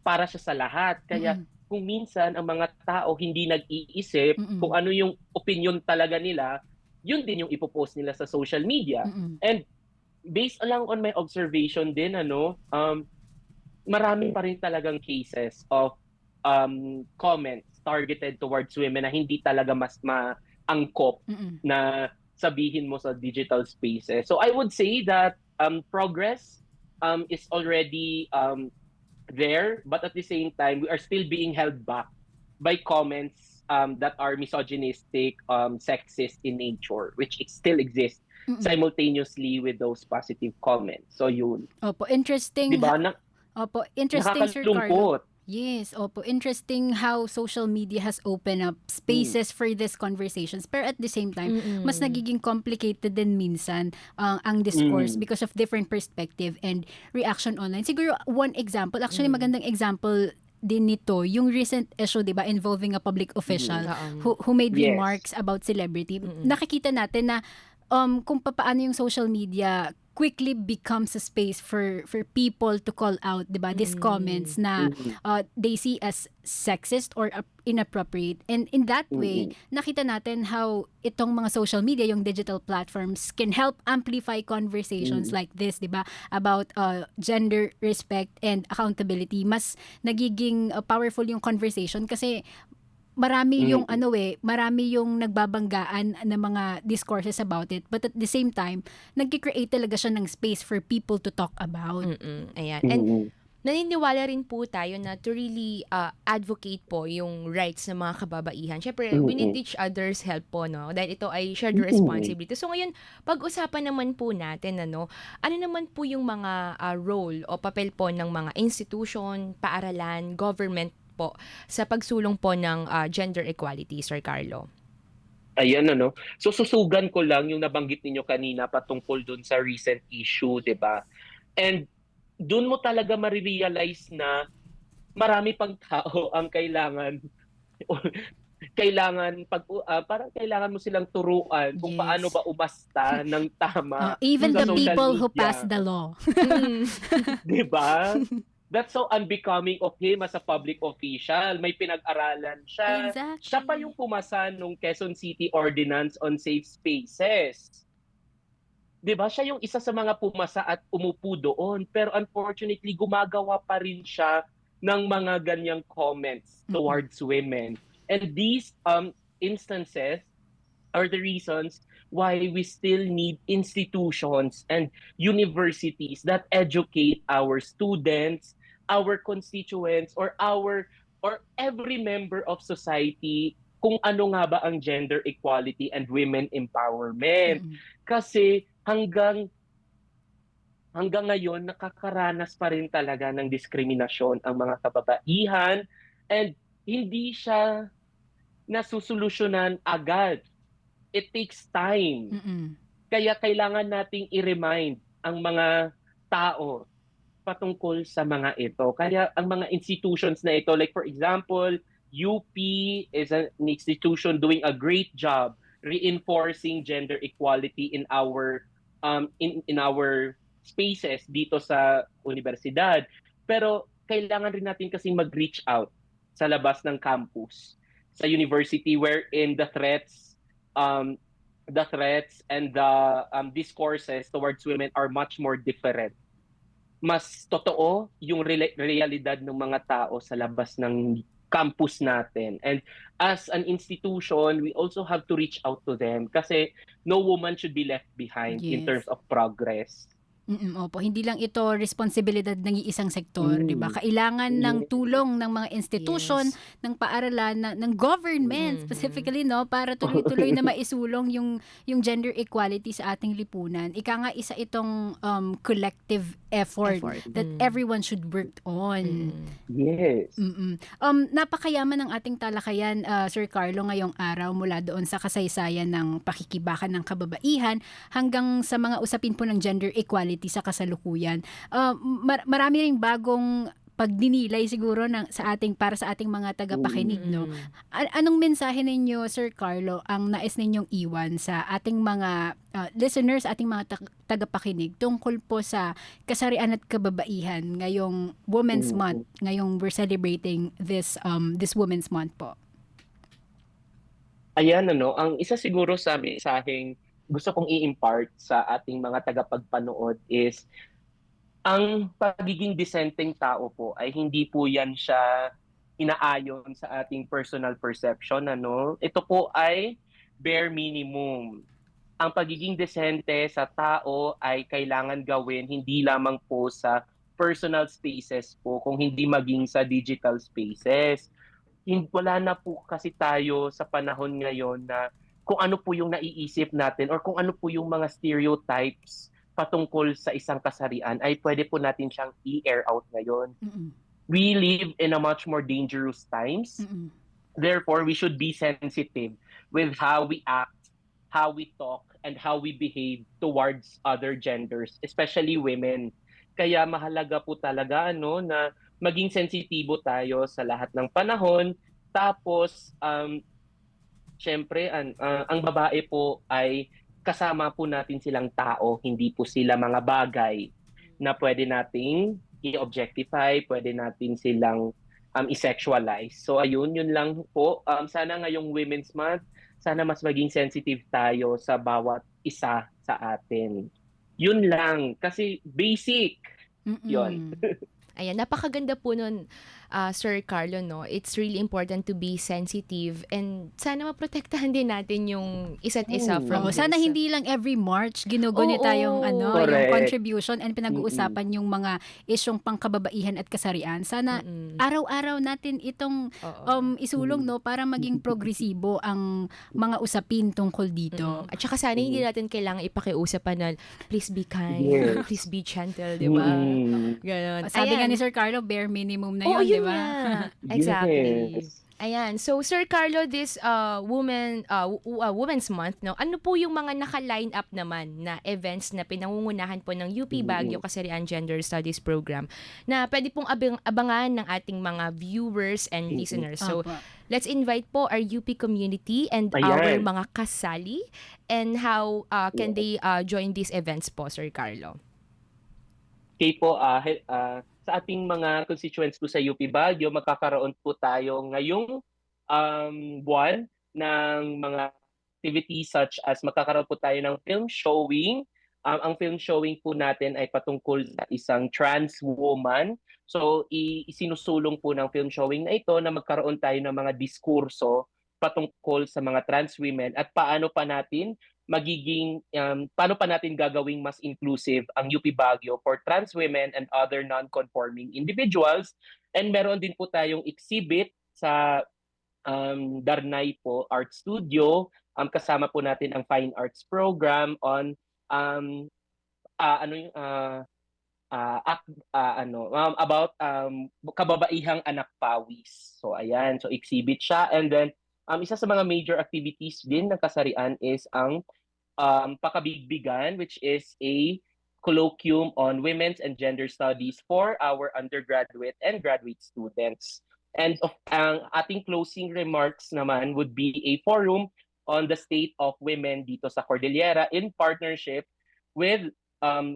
Para siya sa lahat. Kaya kung minsan ang mga tao hindi nag-iisip kung ano yung opinion talaga nila, yun din yung ipopost nila sa social media. And based lang on my observation din, marami pa rin talagang cases of comments targeted towards women na hindi talaga mas maangkop na sabihin mo sa digital spaces. So I would say that progress is already there, but at the same time, we are still being held back by comments that are misogynistic, sexist in nature, which still exist simultaneously with those positive comments. So yun. Opo, interesting. Diba? Opo, interesting, Sir Carlo. Nakakalungkot. Yes, opo. Interesting how social media has opened up spaces for these conversations. Pero at the same time, mas nagiging complicated din minsan ang discourse because of different perspective and reaction online. Siguro one example, actually magandang example din nito, yung recent issue, di ba, involving a public official who made remarks about celebrity. Nakikita natin na kung paano yung social media quickly becomes a space for people to call out, diba, these comments na they see as sexist or inappropriate. And in that way, nakita natin how itong mga social media, yung digital platforms, can help amplify conversations like this, diba, about gender respect and accountability. Mas nagiging powerful yung conversation kasi marami yung marami yung nagbabanggaan ng mga discourses about it, but at the same time nagki-create talaga siya ng space for people to talk about. Ayan. And naniniwala rin po tayo na to really advocate po yung rights ng mga kababaihan. Syempre, we need each other's help po, no? Dahil ito ay shared responsibility. So ngayon, pag-usapan naman po natin, ano naman po yung mga role o papel po ng mga institution, paaralan, government po sa pagsulong po ng gender equality, Sir Carlo? Ayan, So susugan ko lang yung nabanggit ninyo kanina patungkol dun sa recent issue, 'di ba? And dun mo talaga marirealize na marami pang tao ang kailangan parang kailangan mo silang turuan kung paano ba umasta ng tama. Even sa the social people who media. pass the law. 'Di ba? That's so unbecoming of him as a public official. May pinag-aralan siya. Exactly. Siya pa yung pumasa nung Quezon City Ordinance on Safe Spaces. 'Di ba? Siya yung isa sa mga pumasa at umupo doon. Pero unfortunately, gumagawa pa rin siya ng mga ganyang comments towards women. And these instances are the reasons why we still need institutions and universities that educate our students, our constituents, or every member of society kung ano nga ba ang gender equality and women empowerment. Kasi hanggang ngayon nakakaranas pa rin talaga ng diskriminasyon ang mga kababaihan and hindi siya nasusolusyonan agad. It takes time. Kaya kailangan nating i-remind ang mga tao patungkol sa mga ito. Kaya ang mga institutions na ito, like for example, UP is an institution doing a great job reinforcing gender equality in our in our spaces dito sa universidad. Pero kailangan rin natin kasing mag-reach out sa labas ng campus, sa university, wherein the threats and the discourses towards women are much more different. Mas totoo yung realidad ng mga tao sa labas ng campus natin. And as an institution, we also have to reach out to them kasi no woman should be left behind in Yes. terms of progress. Opo, hindi lang ito responsibilidad ng isang sektor, 'di ba? Kailangan ng tulong ng mga institution, ng paaralan, ng government specifically, no, para tuloy-tuloy na maisulong yung gender equality sa ating lipunan. Ika nga isa itong collective effort that everyone should work on. Yes. Napakayaman ng ating talakayan, Sir Carlo, ngayong araw, mula doon sa kasaysayan ng pakikibakan ng kababaihan hanggang sa mga usapin po ng gender equality sa kasalukuyan. Marami ring bagong pagdinilay siguro para sa ating mga tagapakinig, no. Anong mensahe ninyo, Sir Carlo, ang nais ninyong iwan sa ating mga listeners, ating mga tagapakinig tungkol po sa kasarian at kababaihan ngayong Women's Month, ngayong we're celebrating this Women's Month po? Ayan, ang isa siguro sa mensaheng gusto kong i-impart sa ating mga tagapagpanood is ang pagiging disenteng tao po ay hindi po yan siya inaayon sa ating personal perception. Ito po ay bare minimum. Ang pagiging desente sa tao ay kailangan gawin hindi lamang po sa personal spaces po, kung hindi maging sa digital spaces. Wala na po kasi tayo sa panahon ngayon na kung ano po yung naiisip natin or kung ano po yung mga stereotypes patungkol sa isang kasarian ay pwede po natin siyang i-air out ngayon. We live in a much more dangerous times. Therefore, we should be sensitive with how we act, how we talk, and how we behave towards other genders, especially women. Kaya mahalaga po talaga na maging sensitibo tayo sa lahat ng panahon. Tapos, syempre, ang babae po ay kasama po natin silang tao, hindi po sila mga bagay na pwede nating i-objectify, pwede natin silang i-sexualize. So ayun, yun lang po. Sana ngayong Women's Month, sana mas maging sensitive tayo sa bawat isa sa atin. Yun lang, kasi basic. Yun. Ayan, napakaganda po nun, Sir Carlo, no? It's really important to be sensitive and sana maprotektahan din natin yung isa't isa from this. Sana hindi lang every March ginugunita yung yung contribution and pinag-uusapan yung mga isyong pangkababaihan at kasarian. Sana araw-araw natin itong isulong, no, para maging progresibo ang mga usapin tungkol dito. At saka sana hindi natin kailangan ipakiusapan na please be kind, please be gentle, di ba? Ganon. Sabi nga ni Sir Carlo, bare minimum na yun, di ba? Exactly. Ayan. So, Sir Carlo, this Women's Month, no, ano po yung mga naka-line up naman na events na pinangungunahan po ng UP Baguio Kasarian Gender Studies Program na pwede pong abangan ng ating mga viewers and listeners. So, let's invite po our UP community and our mga kasali and how can they join these events po, Sir Carlo? Okay po, sa ating mga constituents po sa UP Baguio, magkakaroon po tayo ngayong buwan ng mga activities such as magkakaroon po tayo ng film showing. Ang film showing po natin ay patungkol sa isang trans woman. So, isinusulong po ng film showing na ito na magkaroon tayo ng mga diskurso patungkol sa mga trans women at paano pa natin gagawing mas inclusive ang UP Baguio for trans women and other non-conforming individuals. And meron din po tayong exhibit sa Darnay po Art Studio. Kasama po natin ang Fine Arts Program on about kababaihang anak pawis. So ayan, so exhibit siya. And then isa sa mga major activities din ng kasarian is ang Pakabigbigan, which is a colloquium on women's and gender studies for our undergraduate and graduate students. And ang ating closing remarks naman would be a forum on the state of women dito sa Cordillera in partnership with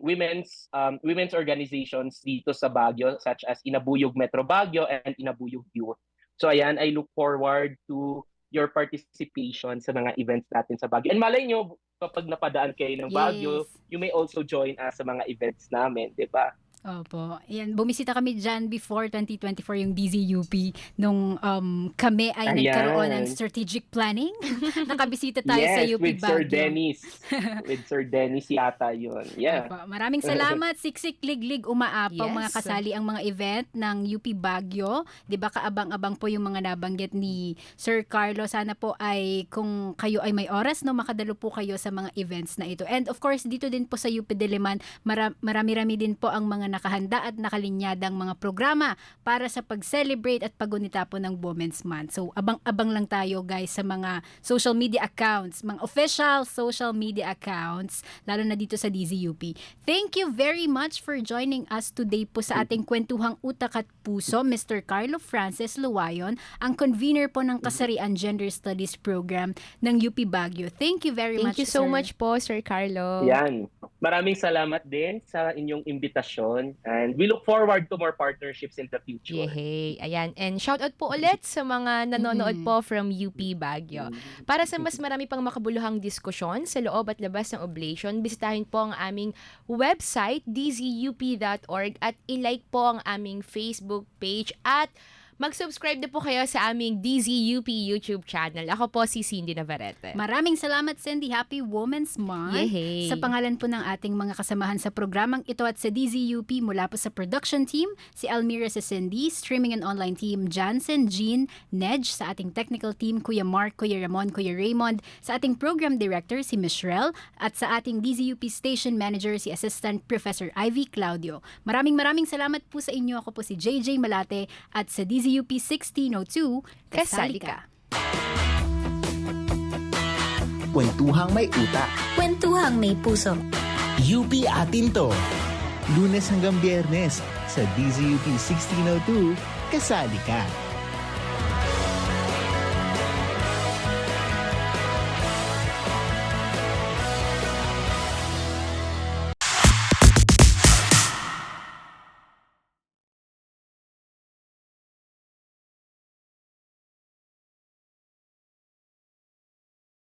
women's organizations dito sa Baguio, such as Inabuyog Metro Baguio and Inabuyog Youth. So ayan, I look forward to your participation sa mga events natin sa Baguio. And malay nyo, kapag napadaan kayo ng Baguio, you may also join us sa mga events namin, di ba? Opo. Yan, bumisita kami dyan before 2024 yung DZUP nung kami ay nagkaroon ng strategic planning. Nakabisita tayo sa UP with Baguio. Sir Dennis. With Sir Dennis yata yun. Yeah. Opo. Maraming salamat. Siksik, liglig, umaapaw Yes. mga kasali ang mga event ng UP Baguio. Di ba kaabang-abang po yung mga nabanggit ni Sir Carlo. Sana po ay kung kayo ay may oras, no, makadalo po kayo sa mga events na ito. And of course, dito din po sa UP Diliman, marami-rami din po ang mga nakahanda at nakalinyadang mga programa para sa pag-celebrate at paggunita po ng Women's Month. So, abang-abang lang tayo guys sa mga social media accounts, mga official social media accounts, lalo na dito sa DZUP. Thank you very much for joining us today po sa ating Kwentuhang Utak at Puso, Mr. Carlo Francis Luwayon, ang convener po ng Kasarian Gender Studies Program ng UP Baguio. Thank you very much, Thank you so sir. much po, Sir Carlo. Yan. Maraming salamat din sa inyong imbitasyon and we look forward to more partnerships in the future. Yehey. Ayan. And shoutout po ulit sa mga nanonood po from UP Baguio. Para sa mas marami pang makabuluhang diskusyon sa loob at labas ng Oblation, bisitahin po ang aming website, dzup.org, at ilike po ang aming Facebook page at mag-subscribe na po kayo sa aming DZUP YouTube channel. Ako po si Cindy Navarrete. Maraming salamat, Cindy. Happy Women's Month. Yehey. Sa pangalan po ng ating mga kasamahan sa programang ito at sa DZUP, mula po sa production team, si Almira sa Cindy, streaming and online team, Jansen, Jean, Nedge, sa ating technical team, Kuya Mark, Kuya Ramon, Kuya Raymond, sa ating program director, si Michelle, at sa ating DZUP station manager, si Assistant Professor Ivy Claudio. Maraming salamat po sa inyo. Ako po si JJ Malate at sa DZUP 1602, Kasali Ka. Kwentuhang may utak. Kwentuhang may puso. UP atin to. Lunes hanggang Biyernes sa DZUP 1602, Kasali Ka.